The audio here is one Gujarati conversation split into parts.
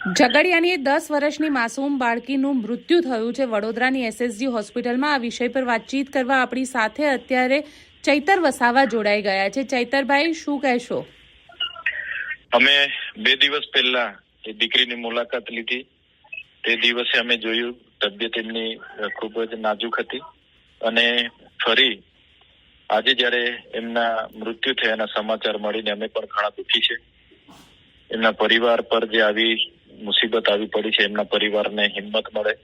ઝઘડિયાની 10 વર્ષની માસૂમ બાળકીનું મૃત્યુ થયું છે વડોદરાની એસએસજી હોસ્પિટલમાં। આ વિષય પર વાતચીત કરવા આપણી સાથે અત્યારે ચૈતર વસાવા જોડાઈ ગયા છે। ચૈતરભાઈ, શું કહેશો? અમે 2 દિવસ પહેલા એ દીકરીની મુલાકાત લીધી। તે દિવસે અમે જોયું તબિયત એમની ખૂબ જ નાજુક હતી અને ફરી આજે જ્યારે એમના મૃત્યુ થયાના સમાચાર મળીને અમે પણ ઘણા દુઃખી છે। એમના પરિવાર પર જે આવી મુસીબત આવી પડી છે, એમના પરિવારને હિંમત મળે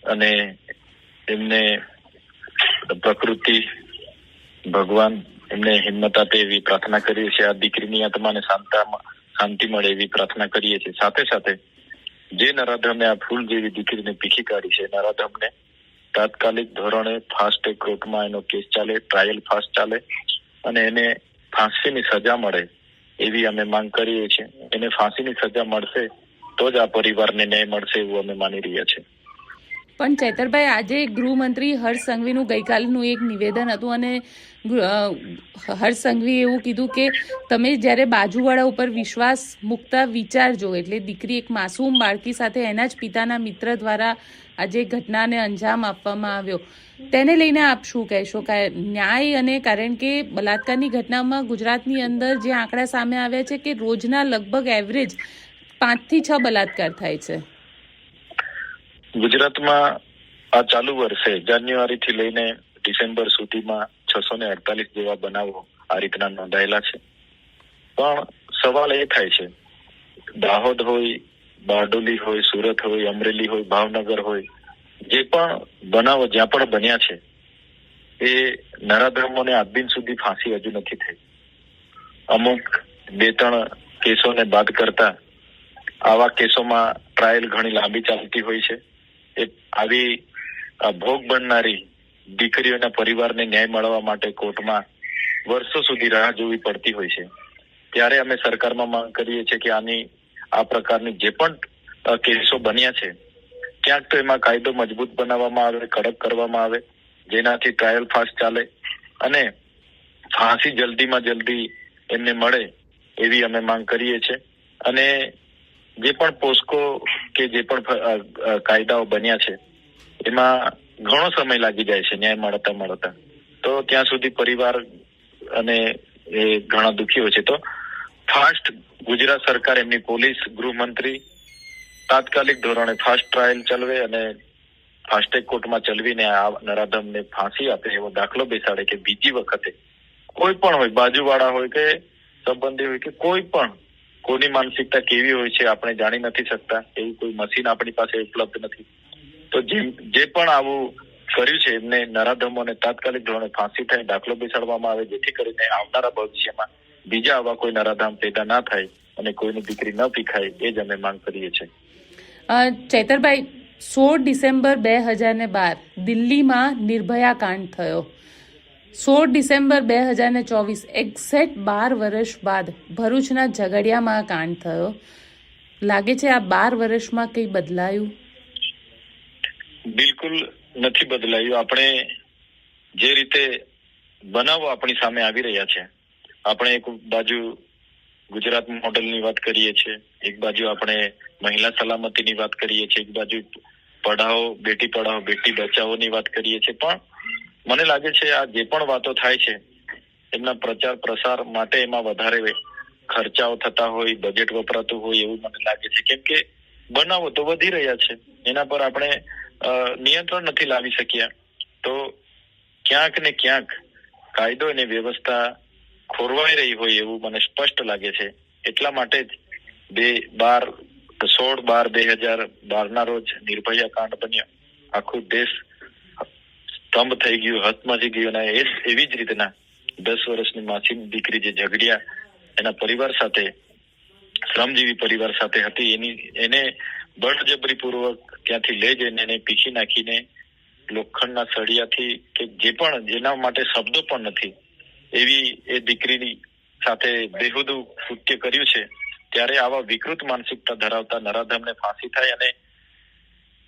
અને એમને પ્રકૃતિ ભગવાન એમને હિંમત આપે એવી પ્રાર્થના કરીએ છીએ। આ દીકરીની આત્માને શાંતિ મળે એવી પ્રાર્થના કરીએ છીએ। સાથે સાથે જે નરાધમે આ ફૂલ જેવી દીકરીને પીખી કાઢી છે, નરાધમને તાત્કાલિક ધોરણે ફાસ્ટ ટ્રેક કોર્ટમાં એનો કેસ ચાલે, ટ્રાયલ ફાસ્ટ ચાલે અને એને ફાંસીની સજા મળે એવી અમે માંગ કરીએ છીએ। એને ફાંસીની સજા મળશે તો જ આ પરિવારને ન્યાય મળશે એવું અમે માની રહ્યા છીએ। પણ ચૈતરભાઈ, આજે ગૃહમંત્રી હર્ષ સંઘવીનું ગઈકાલનું એક નિવેદન હતું અને હર્ષ સંઘવીએ એવું કીધું કે તમે જ્યારે બાજુવાળા ઉપર વિશ્વાસ મૂકતા વિચારજો। એટલે દીકરી, એક માસૂમ બાળકી સાથે એના જ પિતાના મિત્ર દ્વારા આજે ઘટનાને અંજામ આપવામાં આવ્યો, તેને લઈને આપ શું કહેશો? ન્યાય અને કારણ કે બલાત્કારની ઘટનામાં ગુજરાતની અંદર જે આંકડા સામે આવ્યા છે કે રોજના લગભગ એવરેજ 5 થી 6 બલાત્કાર થાય છે। ગુજરાતમાં આ ચાલુ વર્ષે જાન્યુઆરી થી લઈને ડિસેમ્બર સુધીમાં 648 જેવા બનાવો આ રીતના નોંધાયેલા છે। પણ સવાલ એ થાય છે, દાહોદ હોય, બારડોલી હોય, સુરત હોય, અમરેલી હોય, ભાવનગર હોય, જે પણ બનાવો જ્યાં પણ બન્યા છે એ નરાધમોને આજ દિન સુધી ફાંસી હજુ નથી થઈ। અમુક 2-3 કેસોને બાદ કરતા આવા કેસોમાં ટ્રાયલ ઘણી લાંબી ચાલતી હોય છે। એ આવી ભોગ બનનારી દીકરીઓના પરિવારને ન્યાય મળવા માટે કોર્ટમાં વર્ષો સુધી રાહ જોવી પડતી હોય છે। ત્યારે અમે સરકારમાં માંગ કરીએ છીએ કે આ પ્રકારની જે પણ કેસો બન્યા છે ક્યાંક તો એમાં કાયદો મજબૂત બનાવવામાં આવે, કડક કરવામાં આવે, જેનાથી ટ્રાયલ ફાસ્ટ ચાલે અને ફાંસી જલ્દીમાં જલ્દી એમને મળે એવી અમે માંગ કરીએ છીએ। અને જે પણ પોસ્કો કે જે પણ કાયદાઓ બન્યા છે એમાં ઘણો સમય લાગી જાય છે ન્યાય મળતા, તો ત્યાં સુધી પરિવાર અને એ ઘણા દુઃખી હોય છે। તો ફાસ્ટ ગુજરાત સરકાર, એમની પોલીસ, ગૃહમંત્રી તાત્કાલિક ધોરણે ફાસ્ટ ટ્રાયલ ચલાવે અને ફાસ્ટેગ કોર્ટમાં ચલાવીને આ નરાધમને ફાંસી આપે એવો દાખલો બેસાડે કે બીજી વખતે કોઈ પણ હોય, બાજુવાળા હોય કે સંબંધી હોય કે કોઈ પણ, કોની માનસિકતા કેવી હોય છે આપણે જાણી નથી શકતા, એવું કોઈ મશીન આપણી પાસે ઉપલબ્ધ નથી। તો જે પણ આવું કર્યું છે એમને નરાધમોને તાત્કાલિક ધોરણે ફાંસી થાય, દાખલો બેસાડવામાં આવે, જેથી કરીને આવનારા ભવિષ્યમાં બીજા આવા કોઈ નરાધમ પેદા ના થાય અને કોઈની દીકરી ન પીખાય, એ જ અમે માંગ કરીએ છીએ। ચૈતરભાઈ, 16 ડિસેમ્બર 2012 દિલ્હીમાં નિર્ભયા કાંડ થયો। 16 ડિસેમ્બર 2024 એક્ઝેક્ટ 12 વર્ષ બાદ ભરૂચના ઝઘડિયામાં કાંડ થયો। લાગે છે આ 12 વર્ષમાં કંઈ બદલાયું? બિલકુલ નથી બદલાયું। આપણે જે રીતે બનાવો આપણી સામે આવી રહ્યા છે, આપણે એક બાજુ ગુજરાત મોડલની વાત કરીએ છીએ, એક બાજુ આપણે મહિલા સલામતીની વાત કરીએ છીએ, એક બાજુ બેટી પઢાઓ બેટી બચાવોની વાત કરીએ છીએ। પણ મને લાગે છે આ જે પણ વાતો થાય છે એમના પ્રચાર પ્રસાર માટે એમાં વધારે ખર્ચાઓ થતા હોય, બજેટ વપરાતું હોય એવું મને લાગે છે। કેમ કે બનાવો તો વધી રહ્યા છે, એના પર આપણે નિયંત્રણ નથી લાવી શક્યા। તો ક્યાંક ને ક્યાંક કાયદો અને વ્યવસ્થા ખોરવાઈ રહી હોય એવું મને સ્પષ્ટ લાગે છે। એટલા માટે જ 16/12/2012 ના રોજ નિર્ભયા કાંડ બન્યો, આખું દેશ સ્તંભ થઈ ગયું, હતમચી ગયું। અને એવી જ રીતના 10 વર્ષની માસૂમ દીકરી જે ઝઘડિયા એના પરિવાર સાથે, શ્રમજીવી પરિવાર સાથે હતી, એને બળજબરી પૂર્વક ત્યાંથી લઈ જઈને એને પીખી નાખીને લોખંડના સળિયાથી કે જે પણ, જેના માટે શબ્દો પણ નથી, એવી એ દીકરીની સાથે બેહુદુ કૃત્ય કર્યું છે। ત્યારે આવા વિકૃત માનસિકતા ધરાવતા નરાધમને ફાંસી થાય અને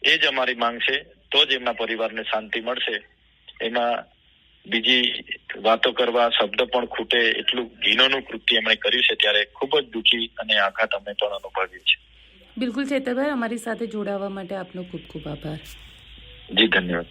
એ જ અમારી માંગ છે, તો જ એમના પરિવારને શાંતિ મળશે। એમાં બીજી વાતો કરવા શબ્દ પણ ખૂટે એટલું ઘીનોનું કૃત્ય એમણે કર્યું છે, ત્યારે ખૂબ જ દુઃખી અને આઘાત અમે પણ અનુભવ્યું છે। બિલકુલ ચૈતરભાઈ, અમારી સાથે જોડાવા માટે આપનો ખૂબ ખૂબ આભાર. જી ધન્યવાદ.